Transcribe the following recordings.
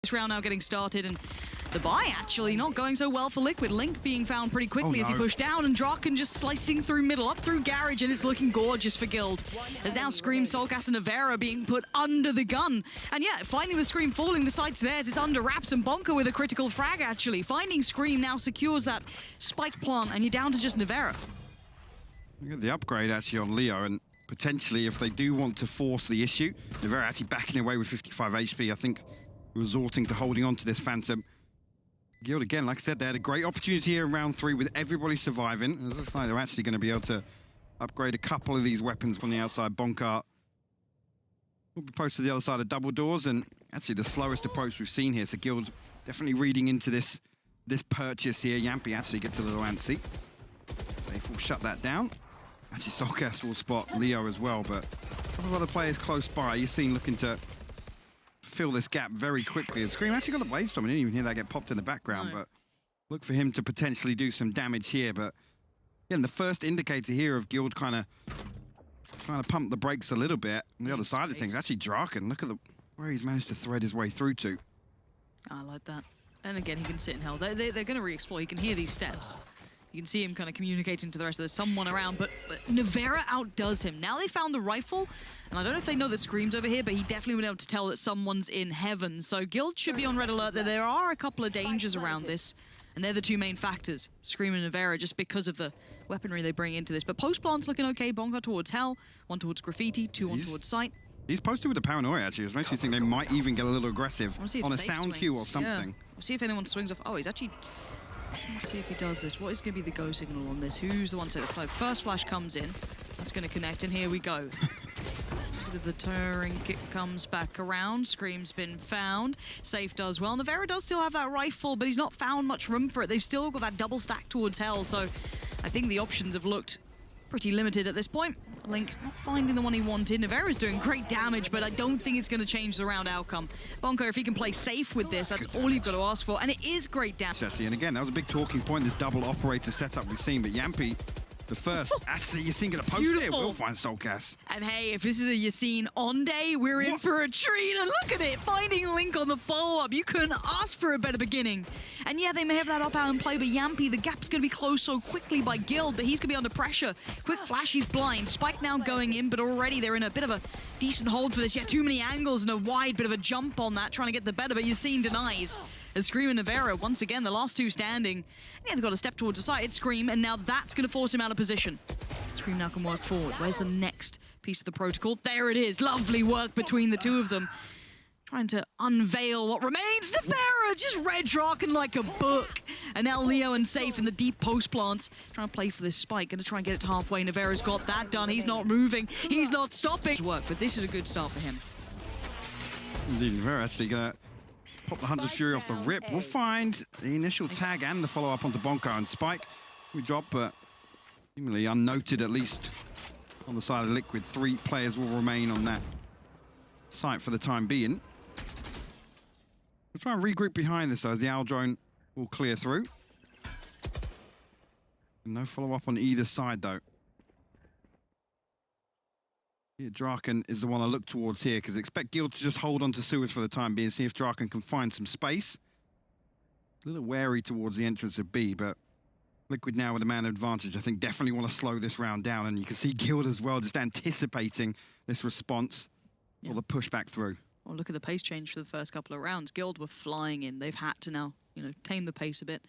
This round now getting started, and the buy actually not going so well for Liquid. Link being found pretty quickly as he pushed down, and draken just slicing through middle, up through Garage, and it's looking gorgeous for Guild. There's now ScreaM, soulcas, and Nivera being put under the gun. And yeah, finding the ScreaM falling, the site's theirs. It's under wraps, and bonkar with a critical frag actually. Finding ScreaM now secures that spike plant, and you're down to just Nivera. Look at the upgrade actually on Leo, and potentially if they do want to force the issue, Nivera actually backing away with 55 HP, I think resorting to holding on to this Phantom. Guild again, like I said, they had a great opportunity here in round 3 with everybody surviving. It looks like they're actually going to be able to upgrade a couple of these weapons from the outside. bonkar will be posted to the other side of double doors, and actually the slowest approach we've seen here. So Guild definitely reading into this purchase here. Jamppi actually gets a little antsy. Sayf will shut that down. Actually, soulcas will spot Leo as well, but a couple of other players close by. Yacine looking to fill this gap very quickly. And ScreaM actually got the blade storm. I didn't even hear that get popped in the background, but look for him to potentially do some damage here. But again, the first indicator here of Guild kind of trying to pump the brakes a little bit. On the other side of things, actually draken, look at where he's managed to thread his way through to. I like that. And again, he can sit in hell. They're going to re-explore. He can hear these steps. You can see him kind of communicating to the rest of there's someone around, but Nivera outdoes him. Now they found the rifle, and I don't know if they know that ScreaM's over here, but he definitely would be able to tell that someone's in heaven. So Guild should be on red alert that there are a couple of dangers around this, and they're the two main factors, ScreaM and Nivera, just because of the weaponry they bring into this. But post-plant's looking okay. bonkar towards hell, one towards graffiti, two on towards sight. He's posted with the paranoia, actually. It makes me think they might even get a little aggressive on a sound cue or something. Yeah. We'll see if anyone swings off. Oh, he's actually... Let's see if he does this. What is going to be the go signal on this? Who's the one to the play? First flash comes in. That's going to connect, and here we go. Bit of the turning kick comes back around. ScreaM's been found. Sayf does well. Nivera does still have that rifle, but he's not found much room for it. They've still got that double stack towards hell, so I think the options have looked pretty limited at this point. Link not finding the one he wanted. Nivera's doing great damage, but I don't think it's going to change the round outcome. bonkar, if he can play safe with this, that's all you've got to ask for, and it is great damage. And again, that was a big talking point, this double operator setup we've seen, but Jamppi, the first, actually Yacine gonna poke it, we'll find soulcas. And hey, if this is a Yacine on day, we're in for a treat, and look at it, finding Link on the follow-up. You couldn't ask for a better beginning. And yeah, they may have that up out and play, but Jamppi, the gap's gonna be closed so quickly by Guild, but he's gonna be under pressure. Quick flash, he's blind. Spike now going in, but already they're in a bit of a decent hold for this. Yeah, too many angles and a wide bit of a jump on that, trying to get the better, but Yacine denies. As ScreaM and Nivera, once again, the last two standing. Yeah, they've got a step towards the side. It's ScreaM, and now that's going to force him out of position. ScreaM now can work forward. Where's the next piece of the protocol? There it is. Lovely work between the two of them. Trying to unveil what remains. Nivera just red draken like a book. And now Leo and Sayf in the deep post plants. Trying to play for this spike. Going to try and get it halfway. Nivera's got that done. He's not moving. He's not stopping. Work, but this is a good start for him. Indeed, Nivera actually going to pop the Hunter's Fury off the rip. We'll find the initial tag and the follow-up onto bonkar and Spike. We drop, but seemingly unnoted, at least on the side of Liquid. 3 players will remain on that site for the time being. We'll try and regroup behind this, though, as the Owl drone will clear through. No follow-up on either side, though. Yeah, draken is the one I look towards here, because expect Guild to just hold on to sewers for the time being, see if draken can find some space. A little wary towards the entrance of B, but Liquid now with a man advantage, I think definitely want to slow this round down, and you can see Guild as well just anticipating this response or the pushback through. Well, look at the pace change for the first couple of rounds. Guild were flying in. They've had to now, tame the pace a bit.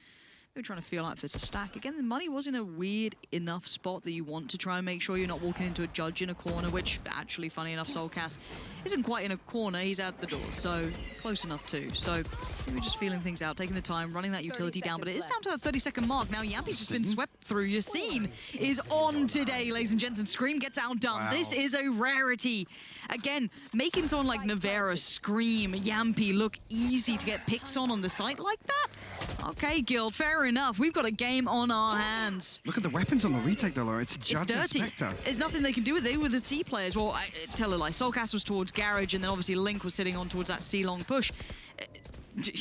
They're trying to feel like if there's a stack. Again, the money was in a weird enough spot that you want to try and make sure you're not walking into a judge in a corner, which actually, funny enough, soulcas isn't quite in a corner. He's out the door, so close enough too. So maybe just feeling things out, taking the time, running that utility down, but it is down to the 30-second mark. Now Jamppi's just been swept through. Yacine is on today, ladies and gents, and ScreaM gets outdone. Wow. This is a rarity. Again, making someone like Nivera, ScreaM, Jamppi look easy to get picked on the site like that? Okay, Guild, fair enough. We've got a game on our hands. Look at the weapons on the retake, though, Laura. It's a Judge dirty. Spectre. There's nothing they can do with it. They were the C players. Well, I tell a lie. soulcas was towards Garage, and then obviously Link was sitting on towards that C-long push.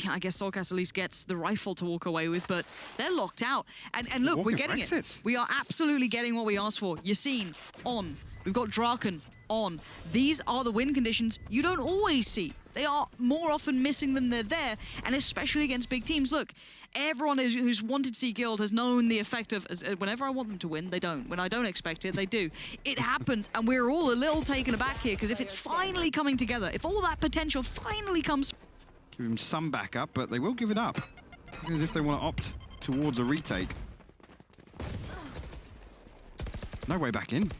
I guess soulcas at least gets the rifle to walk away with, but they're locked out. And look, we're getting it. We are absolutely getting what we asked for. Yacine, on. We've got draken, on. These are the win conditions you don't always see They are more often missing than they're there, and especially against big teams. Look, everyone who's wanted to see Guild has known the effect of whenever I want them to win, they don't. When I don't expect it, they do. It happens, and we're all a little taken aback here, because if it's finally coming together, if all that potential finally comes... Give him some backup, but they will give it up. Because if they want to opt towards a retake. No way back in.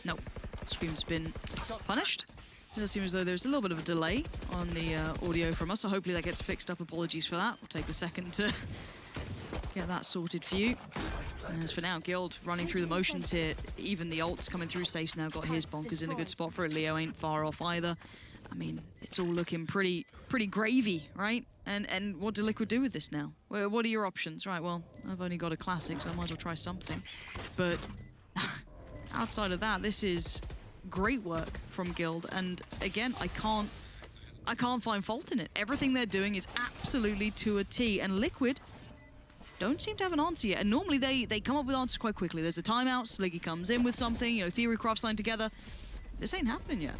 No. ScreaM's been punished. It does seem as though there's a little bit of a delay on the audio from us, so hopefully that gets fixed up. Apologies for that. We'll take a second to get that sorted for you. And as for now, Guild running through the motions here. Even the ult's coming through. Sayf's now got his bonkers in a good spot for it. Leo ain't far off either. I mean, it's all looking pretty gravy, right? And what do Liquid do with this now? Well, what are your options? Right, well, I've only got a classic, so I might as well try something. But outside of that, this is great work from Guild. And again, I can't find fault in it. Everything they're doing is absolutely to a T. And Liquid don't seem to have an answer yet. And normally they come up with answers quite quickly. There's a timeout, Sliggy comes in with something, you know, Theory Craft signed together. This ain't happening yet.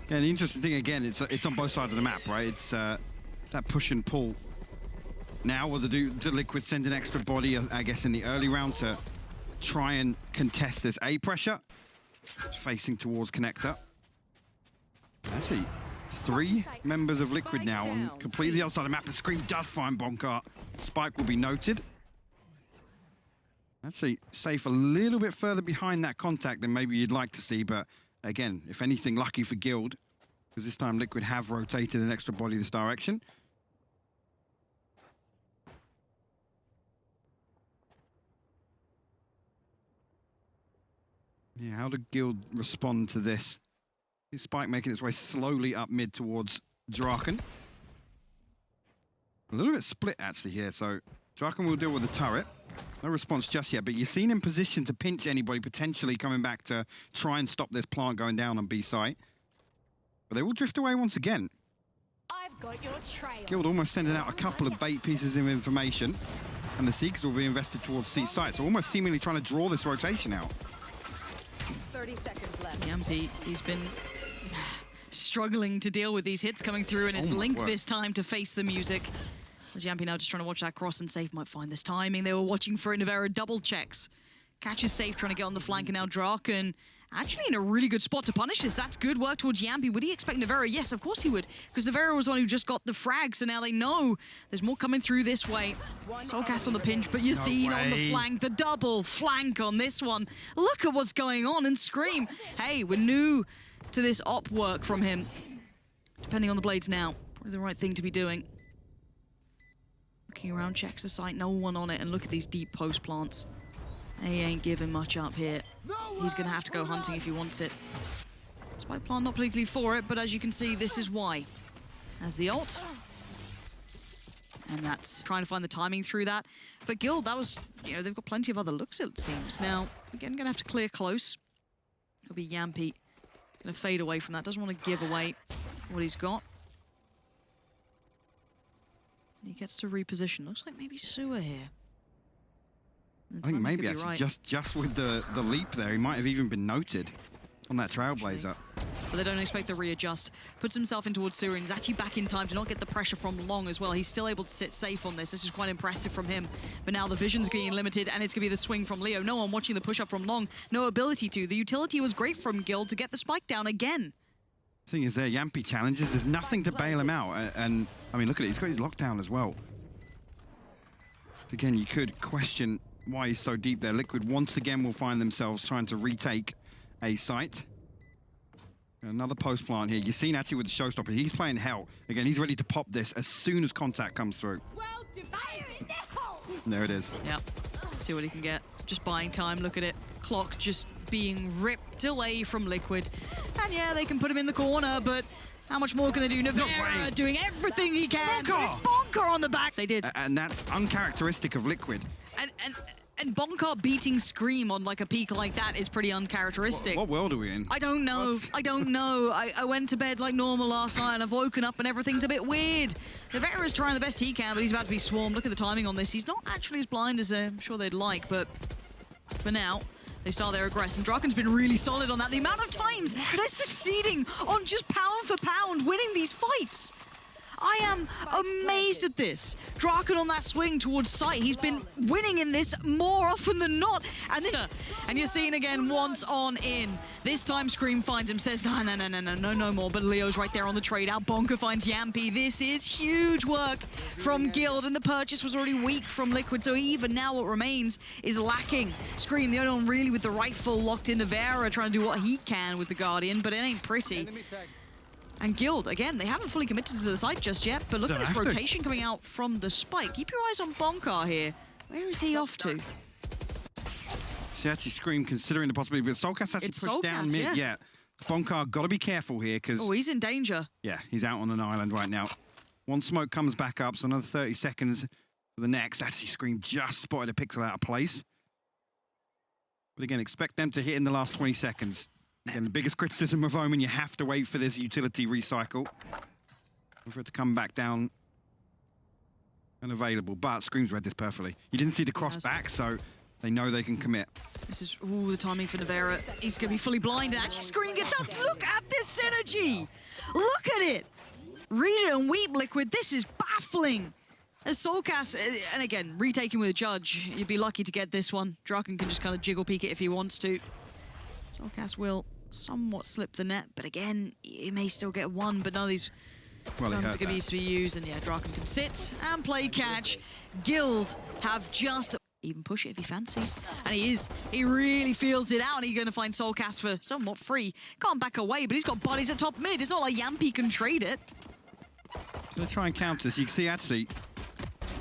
Yeah, and the interesting thing, again, it's on both sides of the map, right? It's that push and pull. Now, what to do? Do Liquid send an extra body, I guess, in the early round to try and contest this A pressure? Facing towards Connector. I see 3 members of Liquid now on completely outside the map, and ScreaM does find bonkar. Spike will be noted. Actually, Sayf a little bit further behind that contact than maybe you'd like to see, but again, if anything, lucky for Guild, because this time Liquid have rotated an extra body this direction. Yeah, how did Guild respond to this? Is Spike making its way slowly up mid towards Draken? A little bit split actually here, so Draken will deal with the turret. No response just yet, but Yacine in position to pinch anybody potentially coming back to try and stop this plant going down on B site. But they will drift away once again. I've got your trail. Guild almost sending out a couple of bait pieces of information, and the Seekers will be invested towards C site, so almost seemingly trying to draw this rotation out. 30 seconds left. Jamppi, he's been struggling to deal with these hits coming through, and it's Link this time to face the music. Jamppi now just trying to watch that cross, and Sayf might find this timing. They were watching for it. Nivera double checks. Catches Sayf trying to get on the flank, and now Draken actually in a really good spot to punish this. That's good work towards Jamppi. Would he expect Nivera? Yes, of course he would, because Nivera was the one who just got the frag, so now they know there's more coming through this way. soulcas on the pinch, but Yacine on the flank. The double flank on this one. Look at what's going on, and ScreaM. Hey, we're new to this op work from him. Depending on the blades now, probably the right thing to be doing. Looking around, checks the site, no one on it, and look at these deep post plants. He ain't giving much up here. He's gonna have to go hunting if he wants it. Spike plant not particularly for it, but as you can see, this is why. As the ult. And that's trying to find the timing through that. But Guild, that was, you know, they've got plenty of other looks, it seems. Now, again, gonna have to clear close. It'll be Jamppi. Gonna fade away from that. Doesn't want to give away what he's got. He gets to reposition. Looks like maybe Sewer here. I think maybe actually just with the leap there, he might have even been noted on that Trailblazer. But they don't expect the readjust. Puts himself in towards Sewer, and he's actually back in time to not get the pressure from Long as well. He's still able to sit safe on this. This is quite impressive from him. But now the vision's getting limited, and it's going to be the swing from Leo. No one watching the push-up from Long. No ability to. The utility was great from Guild to get the spike down again. Thing is there, Jamppi challenges. There's nothing to bail him out. And, I mean, look at it. He's got his lockdown as well. Again, you could question why he's so deep there. Liquid once again will find themselves trying to retake a site. Another post plant here. Yacine actually with the showstopper. He's playing hell. Again, he's ready to pop this as soon as contact comes through. There it is. Yep. See what he can get. Just buying time. Look at it. Clock just being ripped away from Liquid. And yeah, they can put him in the corner, but how much more can they do? Nivera doing everything he can. Bonkar on the back. They did. And that's uncharacteristic of Liquid. And bonkar beating ScreaM on like a peak like that is pretty uncharacteristic. What world are we in? I don't know. I don't know. I went to bed like normal last night, and I've woken up and everything's a bit weird. Nivera's trying the best he can, but he's about to be swarmed. Look at the timing on this. He's not actually as blind as I'm sure they'd like, but for now, They start their aggress, and Draken's been really solid on that. The amount of times they're succeeding on just pound for pound winning these fights. I am amazed at this. Draken on that swing towards Sayf. He's been winning in this more often than not. And Yacine again once on in. This time ScreaM finds him, says, no more. But Leo's right there on the trade out. bonkar finds Jamppi. This is huge work from Guild, and the purchase was already weak from Liquid, so even now what remains is lacking. ScreaM, the only one really with the rifle locked in Nivera, trying to do what he can with the Guardian, but it ain't pretty. And Guild, again, they haven't fully committed to the site just yet, but look at this rotation coming out from the spike. Keep your eyes on bonkar here. Where is he off to? See, actually, ScreaM considering the possibility, but soulcas actually pushed down mid. Yeah. bonkar got to be careful here because... Oh, he's in danger. Yeah, he's out on an island right now. One smoke comes back up, so another 30 seconds for the next. Actually, ScreaM just spotted a pixel out of place. But again, expect them to hit in the last 20 seconds. Again, the biggest criticism of Omen, you have to wait for this utility recycle for it to come back down and available. But ScreaM's read this perfectly. You didn't see the cross back, so they know they can commit. This is the timing for Nivera. He's going to be fully blinded. Actually, ScreaM gets up. Look at this synergy. Look at it. Read it and weep, Liquid. This is baffling. As soulcas, and again, retaking with a judge, you'd be lucky to get this one. Draken can just kind of jiggle peek it if he wants to. soulcas will somewhat slip the net, but again, he may still get one, but none of these guns are going to be used, and yeah, Draken can sit and play catch. Guild have just even push it if he fancies, and he really feels it out, and he's going to find soulcas for somewhat free. Can't back away, but he's got bodies at top mid. It's not like Jamppi can trade it. Gonna try and counter this. You can see actually,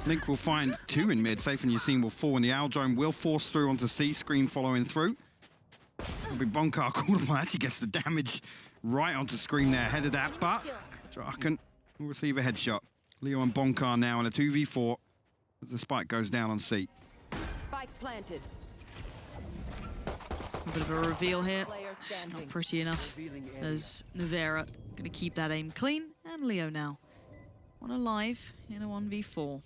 Link will find two in mid. Sayf and Yacine will fall, and the owl drone will force through onto C. ScreaM following through. It'll be bonkar called upon. Actually gets the damage right onto ScreaM there, ahead of that, but Draken will receive a headshot. Leo and bonkar now in a 2v4 as the spike goes down on C. Spike planted. A bit of a reveal here. Not pretty enough as Nivera going to keep that aim clean, and Leo now one alive in a 1v4.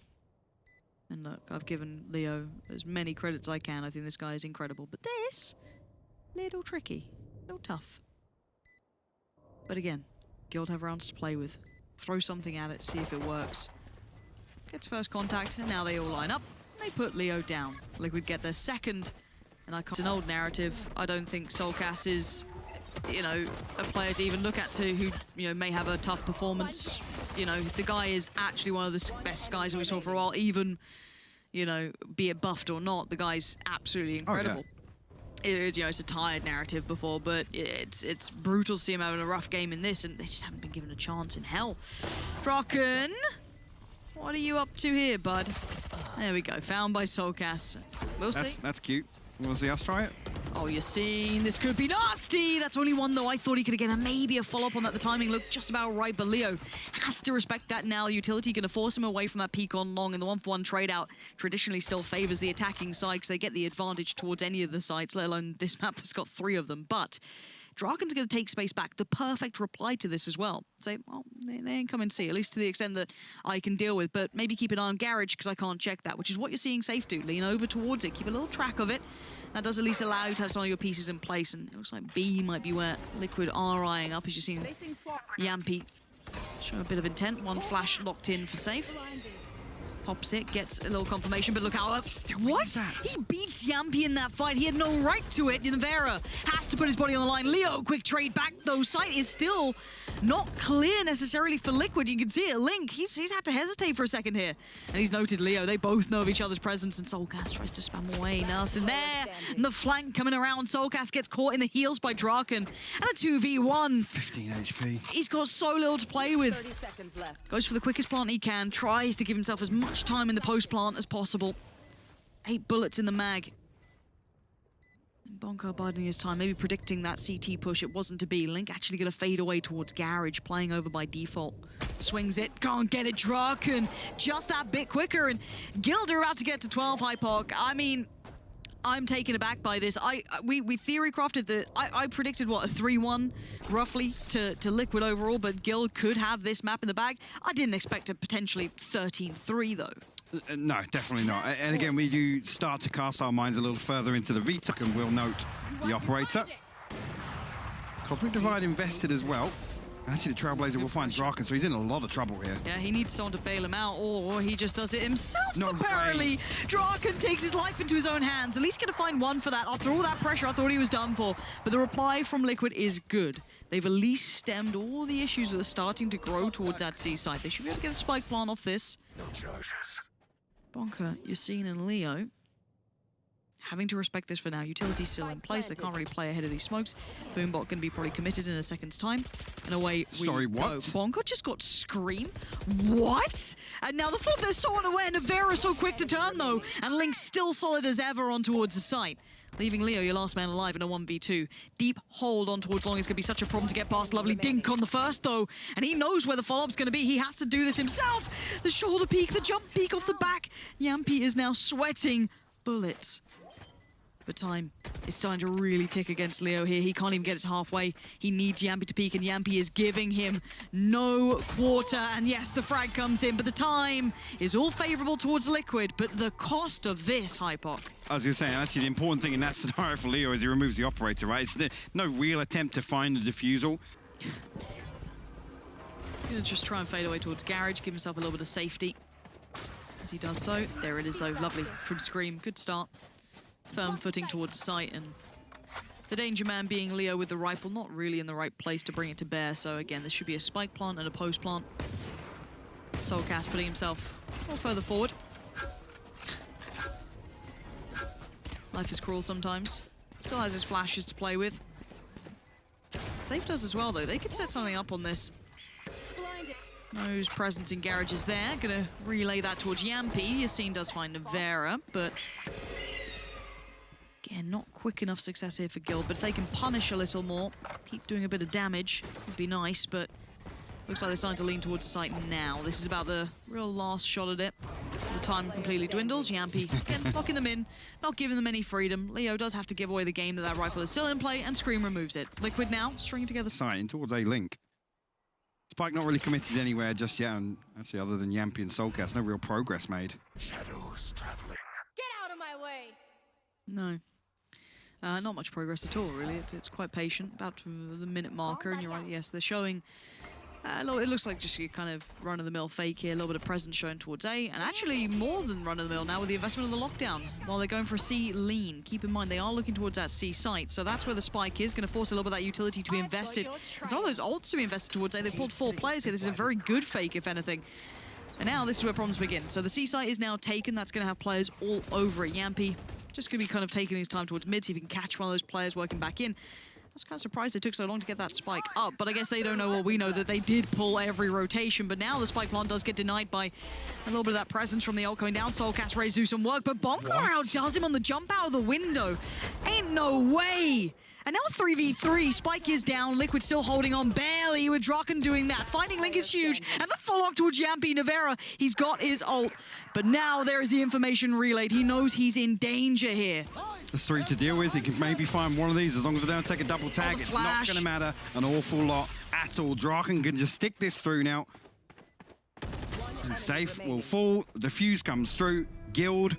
And look, I've given Leo as many credits as I can. I think this guy is incredible, but this little tricky, little tough. But again, Guild have rounds to play with. Throw something at it, see if it works. Gets first contact, and now they all line up. They put Leo down. Liquid get their second, and it's an old narrative. I don't think soulcas is, you know, a player to even look at who, you know, may have a tough performance. You know, the guy is actually one of the best guys that we saw for a while, even, you know, be it buffed or not, the guy's absolutely incredible. Oh, yeah. You know, it's a tired narrative before, but it's brutal to see him having a rough game in this, and they just haven't been given a chance in hell. Draken, what are you up to here, bud? There we go, found by soulcas. We'll see. That's cute. Want to see us try it? Oh, Yacine, this could be nasty. That's only one, though. I thought he could get maybe a follow-up on that. The timing looked just about right, but Leo has to respect that now. Utility going to force him away from that peak on long, and the 1-for-1 trade-out traditionally still favors the attacking side because they get the advantage towards any of the sides, let alone this map that's got 3 of them. But Draken's going to take space back. The perfect reply to this as well. Say, well, they ain't come and see, at least to the extent that I can deal with, but maybe keep an eye on Garage because I can't check that, which is what you're seeing Sayf do. Lean over towards it, keep a little track of it. That does at least allow you to have some of your pieces in place, and it looks like B might be where Liquid are eyeing up, as you're seeing Jamppi show a bit of intent. One flash locked in for Sayf. Pops it, gets a little confirmation, but look how... What? He beats Jamppi in that fight. He had no right to it. Nivera has to put his body on the line. Leo, quick trade back, though. Sight is still not clear necessarily for Liquid. You can see it. Link, he's had to hesitate for a second here. And he's noted Leo. They both know of each other's presence, and soulcas tries to spam away. Nothing there. And the flank coming around. soulcas gets caught in the heels by Draken. And a 2v1. 15 HP. He's got so little to play with. 30 seconds left. Goes for the quickest plant he can. Tries to give himself as much time in the post plant as possible. 8 bullets in the mag. bonkar biding his time, maybe predicting that CT push. It wasn't to be. Link actually going to fade away towards Garage, playing over by default. Swings it, can't get it, Draken. Just that bit quicker, and Guild are about to get to 12 hypoc. I mean, I'm taken aback by this. We theory crafted that. I predicted, what, a 3-1 roughly to Liquid overall, but Guild could have this map in the bag. I didn't expect a potentially 13-3 though. No, definitely not. And again, we do start to cast our minds a little further into the VTUC, and we'll note the operator. Cosmic Divide invested as well. Actually, the Trailblazer will find Draken, so he's in a lot of trouble here. Yeah, he needs someone to bail him out, or he just does it himself, No apparently. way. Draken takes his life into his own hands. At least going to find one for that. After all that pressure, I thought he was done for. But the reply from Liquid is good. They've at least stemmed all the issues that are starting to grow towards that seaside. They should be able to get a spike plant off this. No charges. Bonkar, Yacine, and Leo having to respect this for now. Utility's still in place. They can't really play ahead of these smokes. Boombot going to be probably committed in a second's time. And away we Sorry, what? go. Bonkar just got ScreaM? What? And now the fault they're so unaware. Nivera so quick to turn, though. And Link's still solid as ever on towards the site. Leaving Leo, your last man alive in a 1v2. Deep hold on towards Long is going to be such a problem to get past. Lovely dink on the first, though. And he knows where the follow-up's going to be. He has to do this himself. The shoulder peek, the jump peek off the back. Jamppi is now sweating bullets. But time is starting to really tick against Leo here. He can't even get it halfway. He needs Jamppi to peek, and Jamppi is giving him no quarter. And yes, the frag comes in, but the time is all favorable towards Liquid. But the cost of this, hypoc. I was going to say, actually, the important thing in that scenario for Leo is he removes the operator, right? It's no real attempt to find the defusal. Gonna just try and fade away towards Garage, give himself a little bit of safety. As he does so, there it is though, lovely from ScreaM, good start. Firm footing towards the site, and the danger man being Leo with the rifle, not really in the right place to bring it to bear. So again, this should be a spike plant and a post plant. soulcas putting himself a little further forward. Life is cruel sometimes. Still has his flashes to play with. Sayf does as well though. They could set something up on this. No's presence in Garage is there. Gonna relay that towards Jamppi. Yacine does find Nivera, but again, not quick enough success here for Guild. But if they can punish a little more, keep doing a bit of damage, would be nice. But looks like they're starting to lean towards the site now. This is about the real last shot at it. The time completely dwindles. Jamppi, again, locking them in, not giving them any freedom. Leo does have to give away the game that rifle is still in play, and ScreaM removes it. Liquid now, stringing together. Site towards A Link. Spike not really committed anywhere just yet, and actually other than Jamppi and soulcas, no real progress made. Shadows traveling. Get out of my way! No. Not much progress at all, really. It's quite patient, about to the minute marker, and you're right, yes, they're showing it looks like just a kind of run-of-the-mill fake here, a little bit of presence shown towards A, and actually more than run-of-the-mill now with the investment of the lockdown, while they're going for a C lean. Keep in mind, they are looking towards that C site, so that's where the spike is, going to force a little bit of that utility to be invested. And some of those ults to be invested towards A. They've pulled 4 players here. This is a very good fake, if anything. And now this is where problems begin. So the C site is now taken. That's going to have players all over it. Jamppi just going to be kind of taking his time towards mid, see if he can catch one of those players working back in. I was kind of surprised it took so long to get that spike up, but I guess they don't know what we know, that they did pull every rotation. But now the spike plant does get denied by a little bit of that presence from the ult coming down. soulcas ready to do some work, but bonkar outdoes him on the jump out of the window. Ain't no way. And now 3v3, Spike is down, Liquid still holding on barely with Draken doing that. Finding Link is huge, and the follow-up towards Jamppi. Nivera, he's got his ult, but now there is the information relayed. He knows he's in danger here. There's 3 to deal with. He can maybe find one of these as long as they don't take a double tag. It's not going to matter an awful lot at all. Draken can just stick this through now. And Sayf will fall. The fuse comes through. Guild